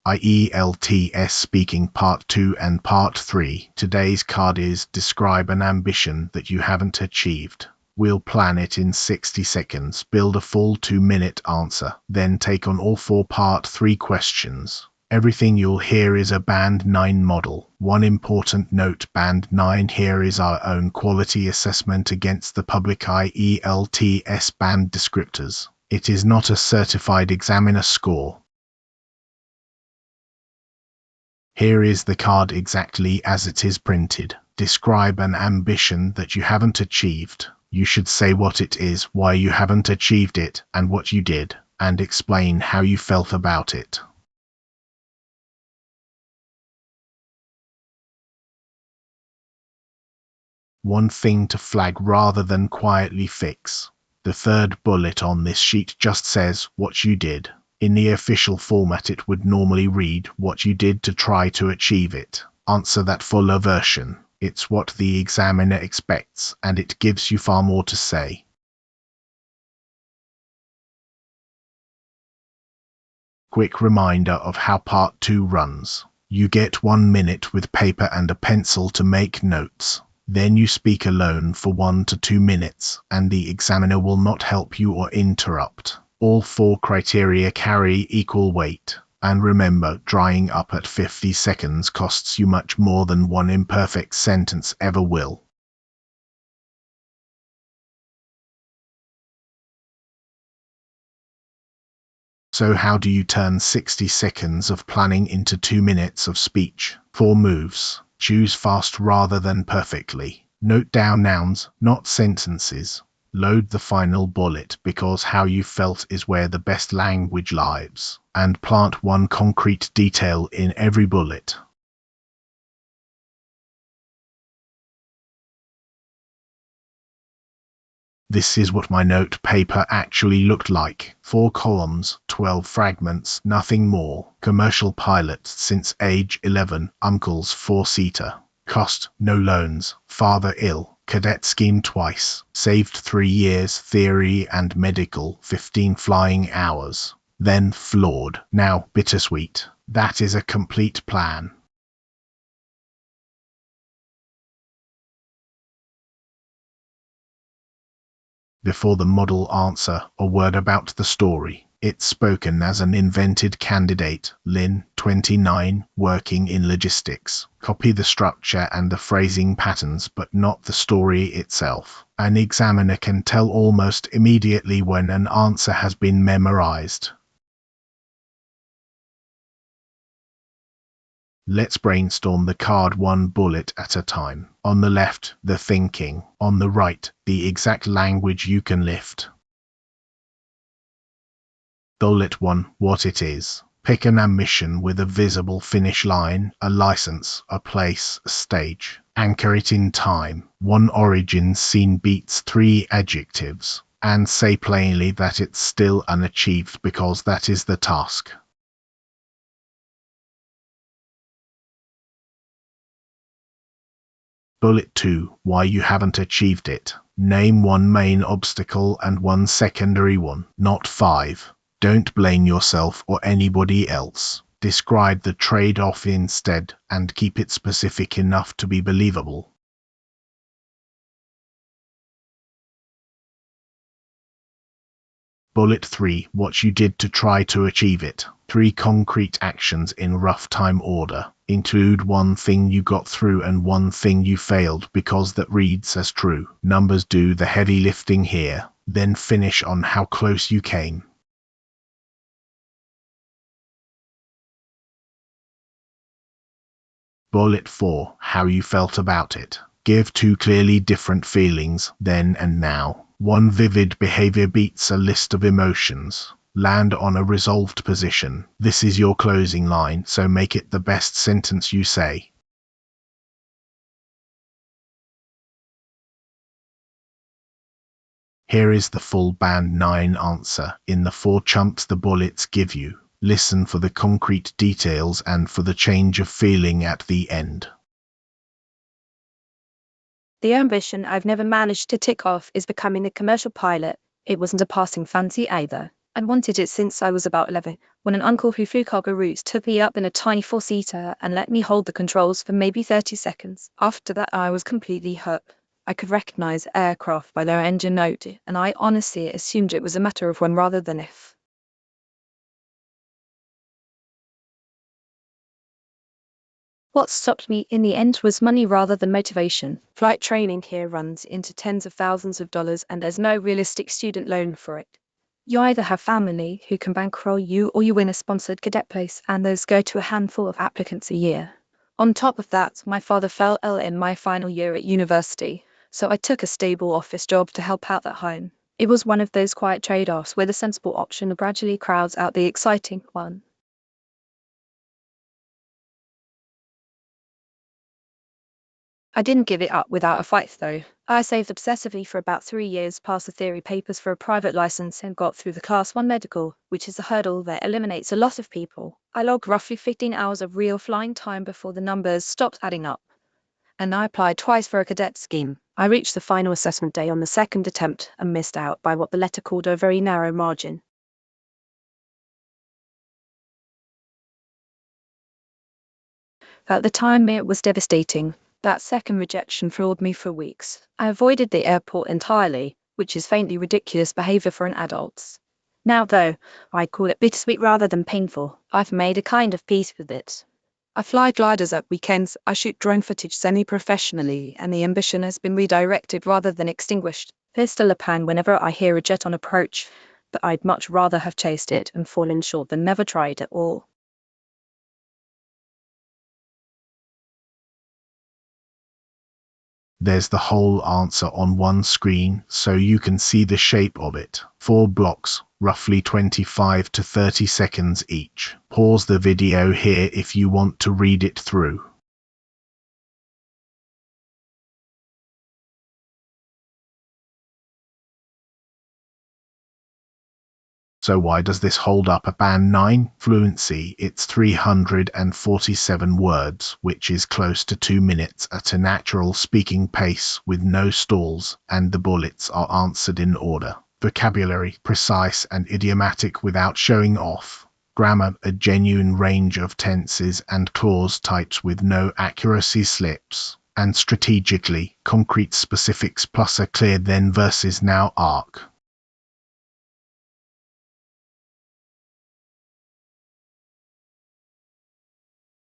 ielts Speaking Part 2 and Part 3. Today's card is Describe an ambition that you haven't achieved. We'll plan it in 60 seconds, build a full 2-minute answer, then take on all 4 Part 3 questions. Everything you'll hear is a Band 9 model. One important note: Band 9 here is our own quality assessment against the public ielts band descriptors. It is not a certified examiner score. Here is the card exactly as it is printed. Describe an ambition that you haven't achieved. You should say what it is, why you haven't achieved it, and what you did, and explain how you felt about it. One thing to flag rather than quietly fix. The third bullet on this sheet just says what you did. In the official format it would normally read what you did to try to achieve it. Answer that fuller version. It's what the examiner expects, and it gives you far more to say. Quick reminder of how Part 2 runs. You get 1 minute with paper and a pencil to make notes. Then you speak alone for 1 to 2 minutes, and the examiner will not help you or interrupt. All 4 criteria carry equal weight. And remember, drying up at 50 seconds costs you much more than one imperfect sentence ever will. So how do you turn 60 seconds of planning into 2 minutes of speech? 4 moves. Choose fast rather than perfectly. Note down nouns, not sentences. Load the final bullet, because how you felt is where the best language lies. And plant one concrete detail in every bullet. This is what my note paper actually looked like. 4 columns, 12 fragments, nothing more. Commercial pilot since age 11, uncle's 4-seater. Cost, no loans, father ill, cadet scheme twice, saved 3 years, theory and medical, 15 flying hours. Then flawed, now bittersweet. That is a complete plan. Before the model answer, a word about the story. It's spoken as an invented candidate, Lynn, 29, working in logistics. Copy the structure and the phrasing patterns, but not the story itself. An examiner can tell almost immediately when an answer has been memorized. Let's brainstorm the card 1 bullet at a time. On the left, the thinking. On the right, the exact language you can lift. Bullet 1, what it is. Pick an ambition with a visible finish line, a license, a place, a stage. Anchor it in time. 1 origin scene beats 3 adjectives. And say plainly that it's still unachieved, because that is the task. Bullet 2, why you haven't achieved it. Name 1 main obstacle and 1 secondary one, not 5. Don't blame yourself or anybody else. Describe the trade-off instead, and keep it specific enough to be believable. Bullet 3, what you did to try to achieve it. 3 concrete actions in rough time order. Include 1 thing you got through and 1 thing you failed, because that reads as true. Numbers do the heavy lifting here. Then finish on how close you came. Bullet 4, how you felt about it. Give 2 clearly different feelings, then and now. 1 vivid behavior beats a list of emotions. Land on a resolved position. This is your closing line, so make it the best sentence you say. Here is the full Band 9 answer, in the 4 chunks the bullets give you. Listen for the concrete details and for the change of feeling at the end. The ambition I've never managed to tick off is becoming a commercial pilot. It wasn't a passing fancy either. I'd wanted it since I was about 11, when an uncle who flew cargo routes took me up in a tiny four-seater and let me hold the controls for maybe 30 seconds. After that, I was completely hooked. I could recognize aircraft by their engine note, and I honestly assumed it was a matter of when rather than if. What stopped me in the end was money rather than motivation. Flight training here runs into tens of thousands of dollars, and there's no realistic student loan for it. You either have family who can bankroll you or you win a sponsored cadet place, and those go to a handful of applicants a year. On top of that, my father fell ill in my final year at university, so I took a stable office job to help out at home. It was one of those quiet trade-offs where the sensible option gradually crowds out the exciting one. I didn't give it up without a fight, though. I saved obsessively for about 3 years, passed the theory papers for a private license, and got through the Class 1 medical, which is a hurdle that eliminates a lot of people. I logged roughly 15 hours of real flying time before the numbers stopped adding up. And I applied twice for a cadet scheme. I reached the final assessment day on the second attempt and missed out by what the letter called a very narrow margin. At the time, it was devastating. That second rejection floored me for weeks. I avoided the airport entirely, which is faintly ridiculous behavior for an adult. Now, though, I call it bittersweet rather than painful. I've made a kind of peace with it. I fly gliders at weekends, I shoot drone footage semi-professionally, and the ambition has been redirected rather than extinguished. There's still a pang whenever I hear a jet on approach, but I'd much rather have chased it and fallen short than never tried at all. There's the whole answer on one screen, so you can see the shape of it. 4 blocks, roughly 25 to 30 seconds each. Pause the video here if you want to read it through. So why does this hold up a Band 9 fluency? It's 347 words, which is close to 2 minutes at a natural speaking pace with no stalls, and the bullets are answered in order. Vocabulary, precise and idiomatic without showing off. Grammar, a genuine range of tenses and clause types with no accuracy slips. And strategically, concrete specifics plus a clear then versus now arc.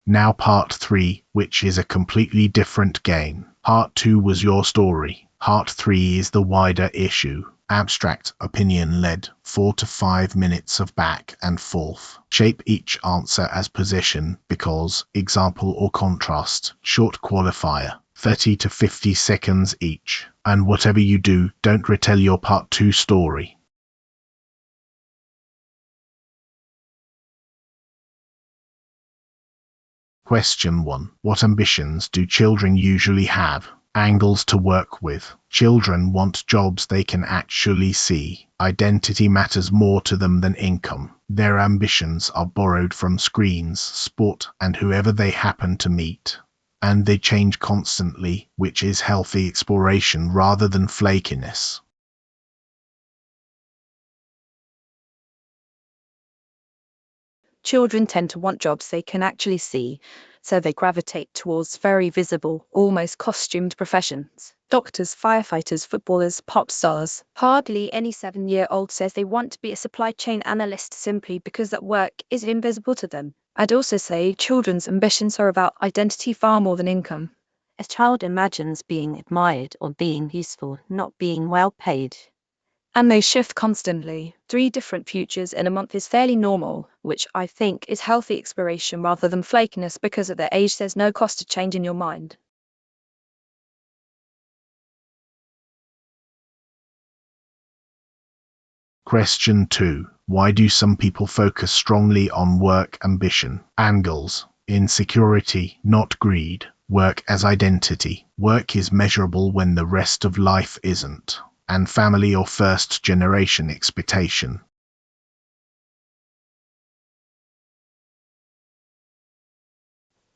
Now part 3, which is a completely different game. Part 2 was your story. Part 3 is the wider issue. Abstract, opinion-led, 4 to 5 minutes of back and forth. Shape each answer as position, because, example or contrast. Short qualifier, 30 to 50 seconds each. And whatever you do, don't retell your part 2 story. Question 1. What ambitions do children usually have? Angles to work with. Children want jobs they can actually see. Identity matters more to them than income. Their ambitions are borrowed from screens, sport, and whoever they happen to meet. And they change constantly, which is healthy exploration rather than flakiness. Children tend to want jobs they can actually see, so they gravitate towards very visible, almost costumed professions. Doctors, firefighters, footballers, pop stars. Hardly any 7-year-old says they want to be a supply chain analyst simply because that work is invisible to them. I'd also say children's ambitions are about identity far more than income. A child imagines being admired or being useful, not being well paid. And they shift constantly. 3 different futures in a month is fairly normal, which I think is healthy exploration rather than flakiness, because at their age there's no cost to changing your mind. Question 2. Why do some people focus strongly on work ambition? Angles. Insecurity, not greed. Work as identity. Work is measurable when the rest of life isn't. And family or first generation expectation.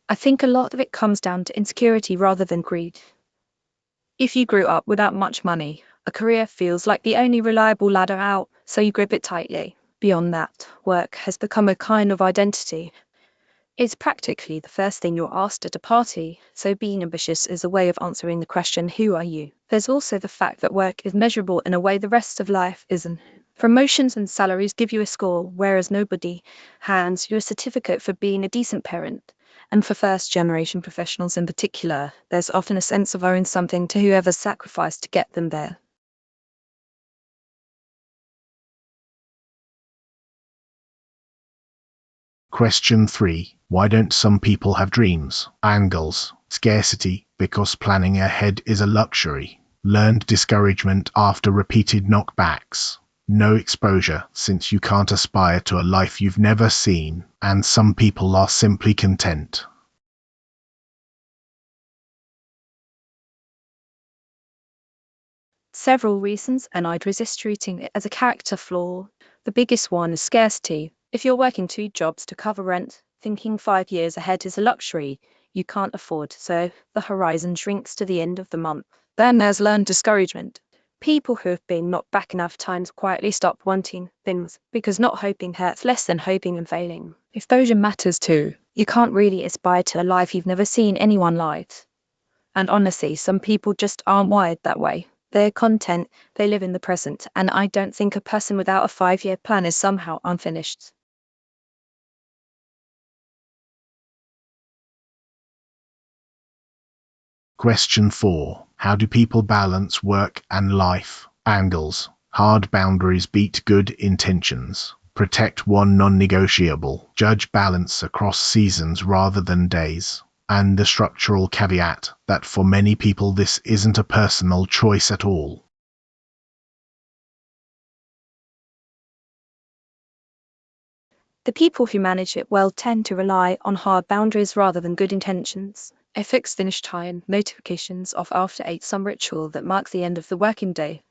I think a lot of it comes down to insecurity rather than greed. If you grew up without much money, a career feels like the only reliable ladder out, so you grip it tightly. Beyond that, work has become a kind of identity. It's practically the first thing you're asked at a party, so being ambitious is a way of answering the question, who are you? There's also the fact that work is measurable in a way the rest of life isn't. Promotions and salaries give you a score, whereas nobody hands you a certificate for being a decent parent. And for first-generation professionals in particular, there's often a sense of owing something to whoever sacrificed to get them there. Question 3. Why don't some people have dreams? Angles. Scarcity, because planning ahead is a luxury. Learned discouragement after repeated knockbacks. No exposure, since you can't aspire to a life you've never seen, and some people are simply content. Several reasons, and I'd resist treating it as a character flaw. The biggest one is scarcity. If you're working 2 jobs to cover rent, thinking 5 years ahead is a luxury you can't afford, so the horizon shrinks to the end of the month. Then there's learned discouragement. People who have been knocked back enough times quietly stop wanting things, because not hoping hurts less than hoping and failing. Exposure matters too. You can't really aspire to a life you've never seen anyone live. And honestly, some people just aren't wired that way. They're content, they live in the present, and I don't think a person without a 5-year plan is somehow unfinished. Question 4. How do people balance work and life? Angles. Hard boundaries beat good intentions. Protect one non-negotiable. Judge balance across seasons rather than days. And the structural caveat that for many people this isn't a personal choice at all. The people who manage it well tend to rely on hard boundaries rather than good intentions. A fixed finish time, notifications of after 8, some ritual that marks the end of the working day.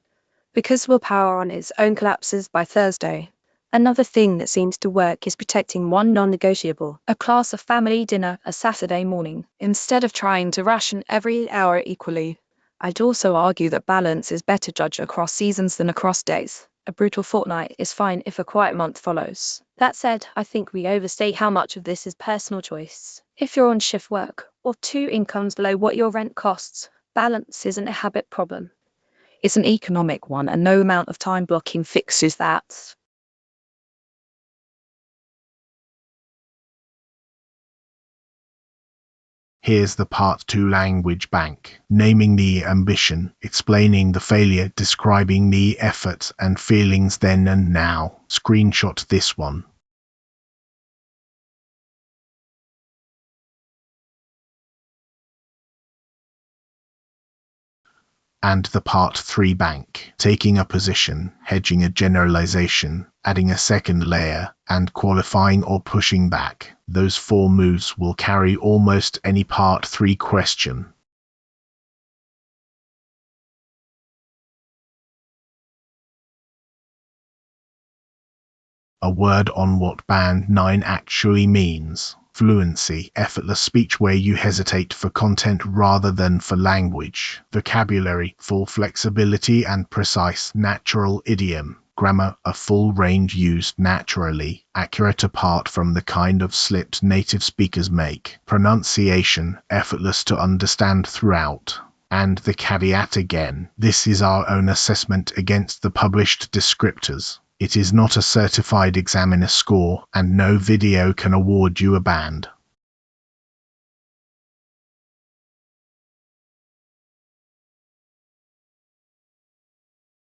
Because willpower on its own collapses by Thursday. Another thing that seems to work is protecting one non-negotiable, a class of family dinner a Saturday morning, instead of trying to ration every hour equally. I'd also argue that balance is better judged across seasons than across days. A brutal fortnight is fine if a quiet month follows. That said, I think we overstate how much of this is personal choice. If you're on shift work, or 2 incomes below what your rent costs, balance isn't a habit problem. It's an economic one, and no amount of time blocking fixes that. Here's the part 2 language bank. Naming the ambition, explaining the failure, describing the effort and feelings then and now. Screenshot this one. And the part 3 bank, taking a position, hedging a generalization, adding a second layer, and qualifying or pushing back. Those 4 moves will carry almost any part 3 question. A word on what band 9 actually means. Fluency, effortless speech where you hesitate for content rather than for language. Vocabulary, full flexibility and precise, natural idiom. Grammar, a full range used naturally, accurate apart from the kind of slips native speakers make. Pronunciation, effortless to understand throughout. And the caveat again, this is our own assessment against the published descriptors. It is not a certified examiner score, and no video can award you a band.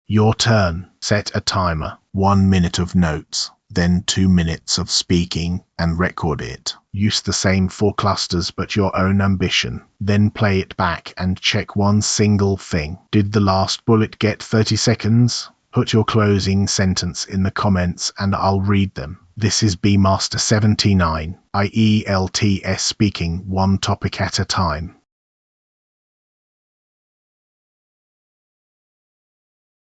Your turn. Set a timer. 1 minute of notes, then 2 minutes of speaking, and record it. Use the same 4 clusters but your own ambition. Then play it back and check one single thing. Did the last bullet get 30 seconds? Put your closing sentence in the comments and I'll read them. This is Bmaster 79, ielts speaking one topic at a time.